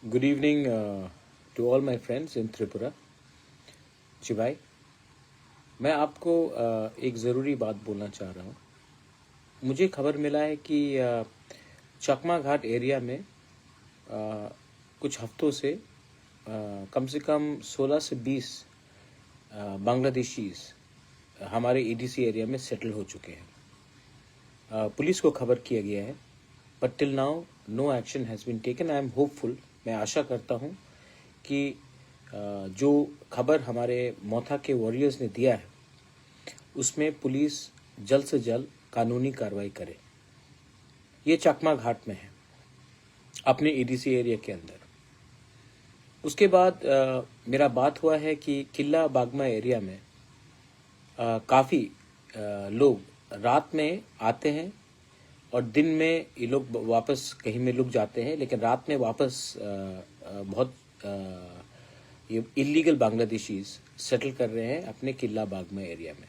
Good evening to all my friends in Tripura. जी भाई, मैं आपको एक ज़रूरी बात बोलना चाह रहा हूँ। मुझे खबर मिला है कि चकमा घाट एरिया में कुछ हफ्तों कम से कम 16 से 20 बांग्लादेशीज हमारे ईडीसी एरिया में सेटल हो चुके हैं। पुलिस को खबर किया गया है, but till now no action has been taken. I am hopeful, मैं आशा करता हूँ कि जो खबर हमारे मोथा के वॉरियर्स ने दिया है उसमें पुलिस जल्द से जल्द कानूनी कार्रवाई करे। ये चकमा घाट में है, अपने ईडीसी एरिया के अंदर। उसके बाद मेरा बात हुआ है कि किला बागमा एरिया में काफ़ी लोग रात में आते हैं और दिन में ये लोग वापस कहीं में लुक जाते हैं, लेकिन रात में वापस बहुत ये इलीगल बांग्लादेशीज सेटल कर रहे हैं अपने किला बागमा एरिया में।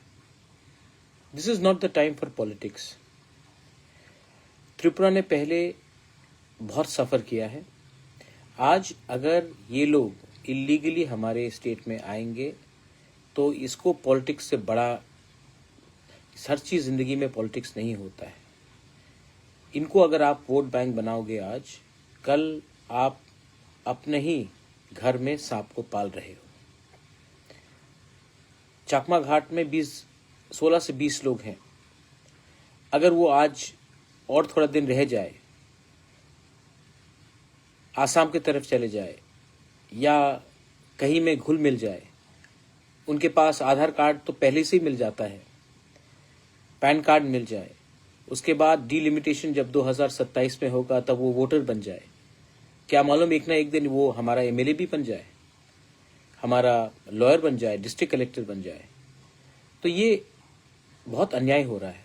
This is not the time for politics. Tripura ने पहले बहुत सफ़र किया है। आज अगर ये लोग इलीगली हमारे स्टेट में आएंगे तो इसको पॉलिटिक्स से बड़ा, हर चीज़ ज़िंदगी में पॉलिटिक्स नहीं होता है। इनको अगर आप वोट बैंक बनाओगे आज, कल आप अपने ही घर में सांप को पाल रहे हो। चकमा घाट में 16 से 20 लोग हैं। अगर वो आज और थोड़ा दिन रह जाए, आसाम की तरफ चले जाए या कहीं में घुल मिल जाए, उनके पास आधार कार्ड तो पहले से ही मिल जाता है, पैन कार्ड मिल जाए, उसके बाद डिलिमिटेशन जब 2027 में होगा तब वो वोटर बन जाए, क्या मालूम एक ना एक दिन वो हमारा एमएलए भी बन जाए, हमारा लॉयर बन जाए, डिस्ट्रिक्ट कलेक्टर बन जाए। तो ये बहुत अन्याय हो रहा है।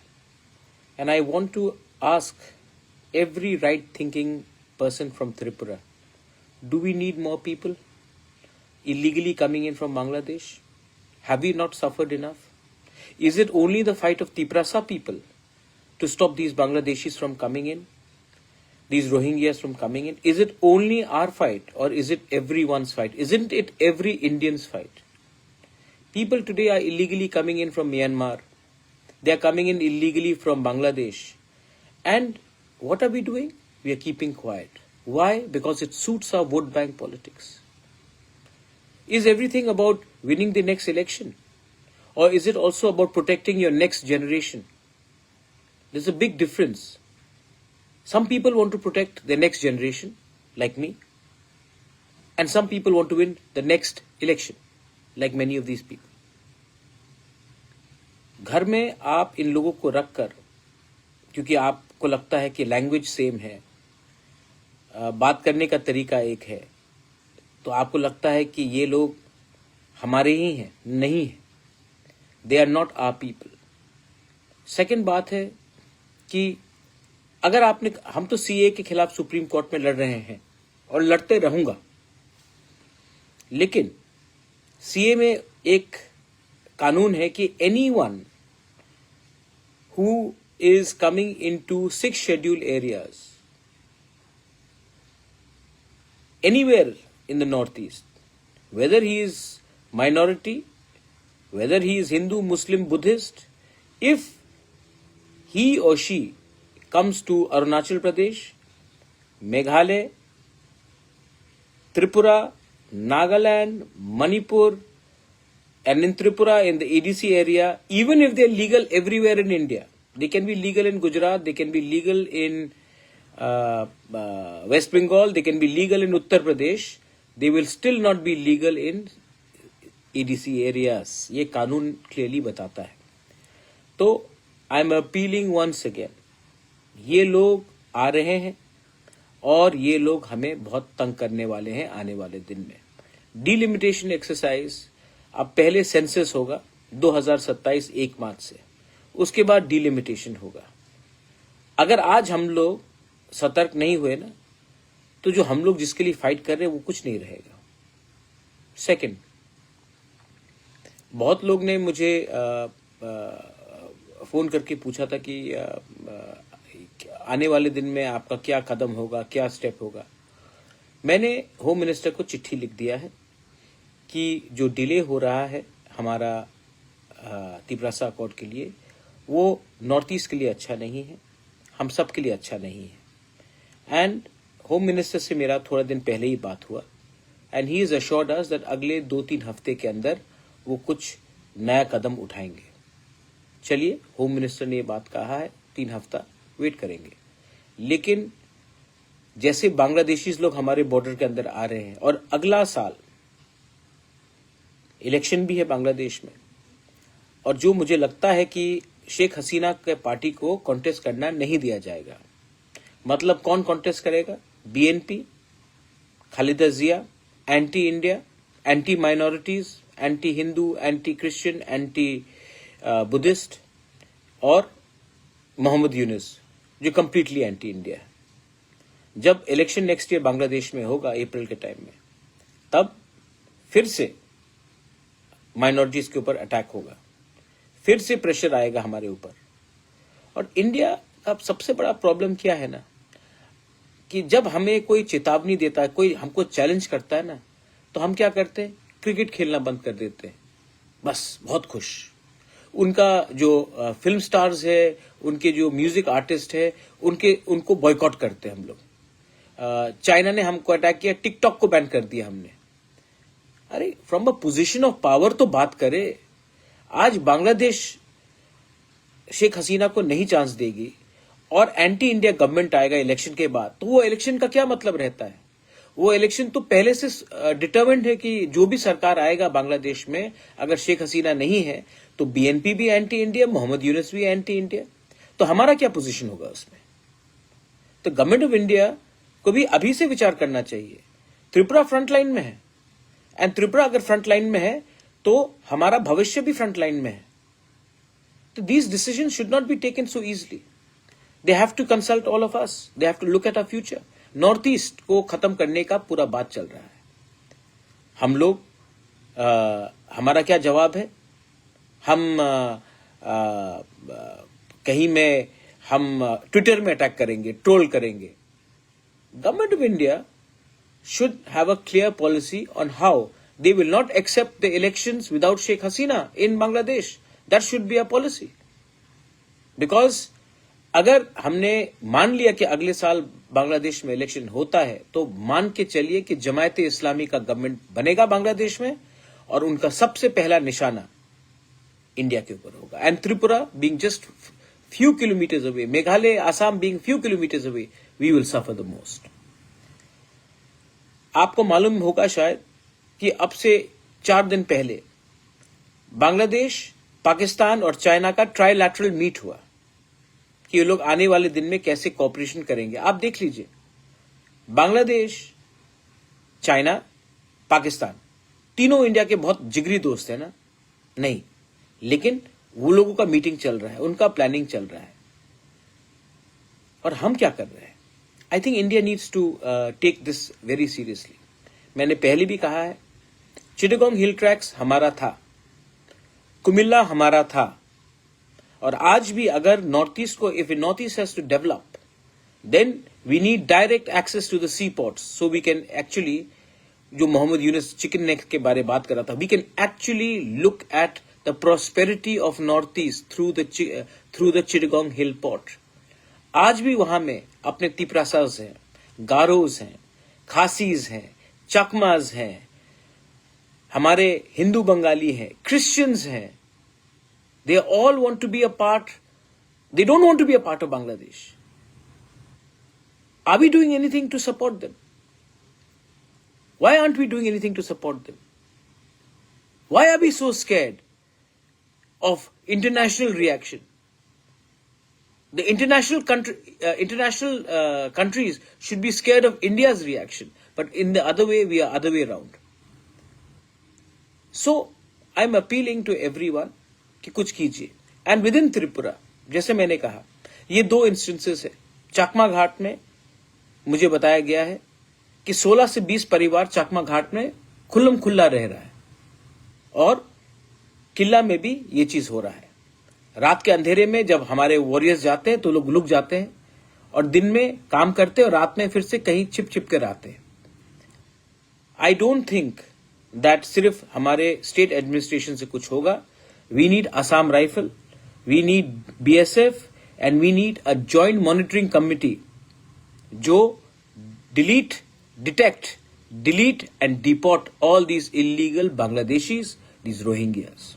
And I want to ask every right thinking person from Tripura, do we need more people illegally coming in from Bangladesh? Have we not suffered enough? Is it only the fight of Tiprasa people to stop these Bangladeshis from coming in, these Rohingyas from coming in? Is it only our fight, or is it everyone's fight? Isn't it every Indian's fight? People today are illegally coming in from Myanmar. They are coming in illegally from Bangladesh. And what are we doing? We are keeping quiet. Why? Because it suits our vote bank politics. Is everything about winning the next election? Or is it also about protecting your next generation? There's a big difference. Some people want to protect their next generation, like me. And some people want to win the next election, like many of these people. घर में आप इन लोगों को रख कर, क्योंकि आपको लगता है कि लैंग्वेज सेम है, बात करने का तरीका एक है, तो आपको लगता है कि ये लोग हमारे ही हैं। नहीं है, they are not our people. Second बात है कि अगर आपने, हम तो सीए के खिलाफ सुप्रीम कोर्ट में लड़ रहे हैं और लड़ते रहूंगा, लेकिन सीए में एक कानून है कि anyone who is coming into 6 schedule areas anywhere in the northeast, whether he is minority, whether he is Hindu, Muslim, Buddhist, if he or she comes to Arunachal Pradesh, Meghalaya, Tripura, Nagaland, Manipur, and in Tripura, in the EDC area, even if they are legal everywhere in India, they can be legal in Gujarat, they can be legal in West Bengal, they can be legal in Uttar Pradesh, they will still not be legal in EDC areas. ये कानून clearly बताता है। तो I am appealing once again, ये लोग आ रहे हैं और ये लोग हमें बहुत तंग करने वाले हैं आने वाले दिन में। डिलिमिटेशन एक्सरसाइज, अब पहले सेंसस होगा 2027 1 मार्च से, उसके बाद डिलिमिटेशन होगा। अगर आज हम लोग सतर्क नहीं हुए ना, तो जो हम लोग जिसके लिए फाइट कर रहे हैं वो कुछ नहीं रहेगा। सेकंड, बहुत लोग ने मुझे फोन करके पूछा था कि आने वाले दिन में आपका क्या कदम होगा, क्या स्टेप होगा। मैंने होम मिनिस्टर को चिट्ठी लिख दिया है कि जो डिले हो रहा है हमारा तिपरासा अकॉर्ड के लिए, वो नॉर्थ ईस्ट के लिए अच्छा नहीं है, हम सब के लिए अच्छा नहीं है। एंड होम मिनिस्टर से मेरा थोड़ा दिन पहले ही बात हुआ and he is assured us that अगले 2-3 हफ्ते के अंदर वो कुछ नया कदम उठाएंगे। चलिए, होम मिनिस्टर ने ये बात कहा है, 3 हफ्ता वेट करेंगे। लेकिन जैसे बांग्लादेशी लोग हमारे बॉर्डर के अंदर आ रहे हैं और अगला साल इलेक्शन भी है बांग्लादेश में, और जो मुझे लगता है कि शेख हसीना के पार्टी को कॉन्टेस्ट करना नहीं दिया जाएगा। मतलब कौन कॉन्टेस्ट करेगा? BNP, Khaleda Zia, anti India, anti minorities, anti Hindu, anti Christian, anti Buddhist, और मोहम्मद यूनुस जो कंप्लीटली एंटी इंडिया है। जब इलेक्शन नेक्स्ट ईयर बांग्लादेश में होगा अप्रैल के टाइम में, तब फिर से माइनॉरिटीज के ऊपर अटैक होगा, फिर से प्रेशर आएगा हमारे ऊपर। और इंडिया का सबसे बड़ा प्रॉब्लम क्या है ना, कि जब हमें कोई चेतावनी देता है, कोई हमको चैलेंज करता है ना, तो हम क्या करते हैं? क्रिकेट खेलना बंद कर देते हैं, बस बहुत खुश। उनका जो फिल्म स्टार्स है, उनके जो म्यूजिक आर्टिस्ट है, उनको बॉयकॉट करते हैं हम लोग। चाइना ने हमको अटैक किया, टिकटॉक को बैन कर दिया हमने। अरे from a position of power तो बात करे। आज बांग्लादेश शेख हसीना को नहीं चांस देगी और एंटी इंडिया गवर्नमेंट आएगा इलेक्शन के बाद, तो वो इलेक्शन का क्या मतलब रहता है? वो इलेक्शन तो पहले से डिटरमिन्ड है कि जो भी सरकार आएगा बांग्लादेश में, अगर शेख हसीना नहीं है तो बीएनपी भी एंटी इंडिया, मोहम्मद यूनुस भी एंटी इंडिया। तो हमारा क्या पोजीशन होगा उसमें? तो गवर्नमेंट ऑफ इंडिया को भी अभी से विचार करना चाहिए। त्रिपुरा फ्रंटलाइन में है, एंड त्रिपुरा अगर फ्रंटलाइन में है तो हमारा भविष्य भी फ्रंटलाइन में है। तो these decision should not be taken so easily. They have to consult all of us, they have to look at our future. North east को खत्म करने का पूरा बात चल रहा है। हम लोग हमारा क्या जवाब है? हम कहीं में हम ट्विटर में अटैक करेंगे, ट्रोल करेंगे। Government of India should have a clear policy on how they will not accept the elections without Sheikh Hasina in Bangladesh. That should be a policy. Because अगर हमने मान लिया कि अगले साल बांग्लादेश में इलेक्शन होता है, तो मान के चलिए कि जमायते इस्लामी का गवर्नमेंट बनेगा बांग्लादेश में, और उनका सबसे पहला निशाना इंडिया के ऊपर होगा। And Tripura being just few kilometers away, Meghalaya, Assam being few kilometers away, we will suffer the most. आपको मालूम होगा शायद कि अब से 4 दिन पहले बांग्लादेश, पाकिस्तान और चाइना का ट्राइलैटरल मीट हुआ कि ये लोग आने वाले दिन में कैसे कोऑपरेशन करेंगे। आप देख लीजिए, बांग्लादेश, चाइना, पाकिस्तान तीनों इंडिया के बहुत जिगरी दोस्त हैं ना? नहीं, लेकिन वो लोगों का मीटिंग चल रहा है, उनका प्लानिंग चल रहा है, और हम क्या कर रहे हैं? I think India needs to take this very seriously. मैंने पहले भी कहा है, चिटागोंग हिल ट्रैक्स हमारा था, कुमिल्ला हमारा था, और आज भी अगर नॉर्थ ईस्ट को, if north east has to develop, then we need direct access to the seaports, so we can actually, जो मोहम्मद यूनुस चिकन नेक के बारे बात कर रहा था, we can actually look at the prosperity of north east through the Chittagong hill port. आज भी वहां में अपने तिपरासाज हैं, गारोज हैं, खासीज हैं, चकमाज हैं, हमारे हिंदू बंगाली हैं, क्रिश्चियंस हैं। They all want to be a part, they don't want to be a part of Bangladesh. Are we doing anything to support them? Why aren't we doing anything to support them? Why are we so scared of international reaction? The international countries should be scared of India's reaction, but in the other way, we are other way around. So, I'm appealing to everyone कि कुछ कीजिए। And within Tripura, जैसे मैंने कहा, ये 2 instances है। चकमा घाट में मुझे बताया गया है कि 16 से 20 परिवार चकमा घाट में खुल्लम खुल्ला रह रहा है, और किला में भी ये चीज हो रहा है। रात के अंधेरे में जब हमारे वॉरियर्स जाते हैं तो लोग लुक जाते हैं, और दिन में काम करते हैं और रात में फिर से कहीं छिप छिप कर आते हैं। आई डोंट थिंक दैट सिर्फ हमारे स्टेट एडमिनिस्ट्रेशन से कुछ होगा. We need Assam rifle, we need BSF and we need a joint monitoring committee जो delete and deport all these illegal Bangladeshis, these Rohingyas.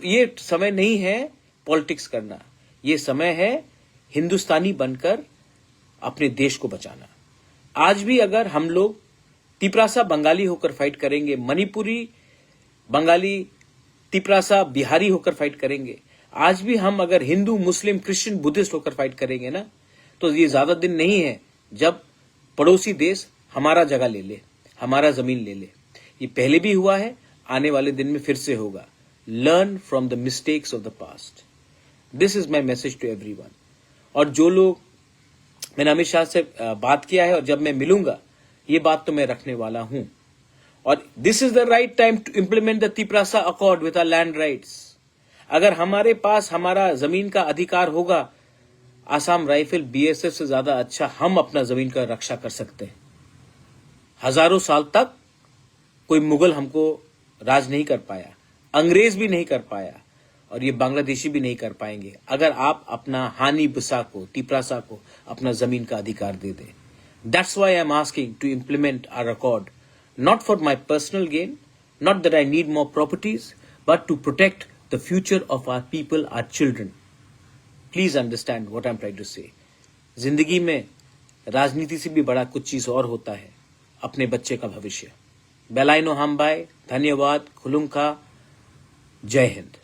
ये समय नहीं है पॉलिटिक्स करना, ये समय है हिंदुस्तानी बनकर अपने देश को बचाना. आज भी अगर हम लोग तिपरासा बंगाली होकर फाइट करेंगे, मणिपुरी बंगाली तिपरासा बिहारी होकर फाइट करेंगे, आज भी हम अगर हिंदू मुस्लिम क्रिश्चियन बुद्धिस्ट होकर फाइट करेंगे ना, तो ये ज्यादा दिन नहीं है जब पड़ोसी देश हमारा जगह ले ले, हमारा जमीन ले ले. ये पहले भी हुआ है, आने वाले दिन में फिर से होगा. Learn from the mistakes of the past. This is my message to everyone. और जो लोग, मैंने अमित शाह से बात किया है और जब मैं मिलूंगा ये बात तो मैं रखने वाला हूं. और this is the right time to implement the Tiprasa accord with our land rights. अगर हमारे पास हमारा जमीन का अधिकार होगा, आसाम राइफल BSF से ज्यादा अच्छा हम अपना जमीन का रक्षा कर सकते हैं. हजारों साल तक कोई मुगल हमको राज नहीं कर पाया, अंग्रेज भी नहीं कर पाया, और ये बांग्लादेशी भी नहीं कर पाएंगे अगर आप अपना हानी बिसा को, तिपरासा को अपना जमीन का अधिकार दे दें. That's why I am asking to implement our accord, not for my personal gain, not that I need more properties, but to protect the future of our people, our children. Please understand what I am trying to say. जिंदगी में राजनीति से भी बड़ा कुछ चीज और होता है, अपने बच्चे का भविष्य. बेलाइनो हमबाई, धन्यवाद, खुलुंखा, जय हिंद.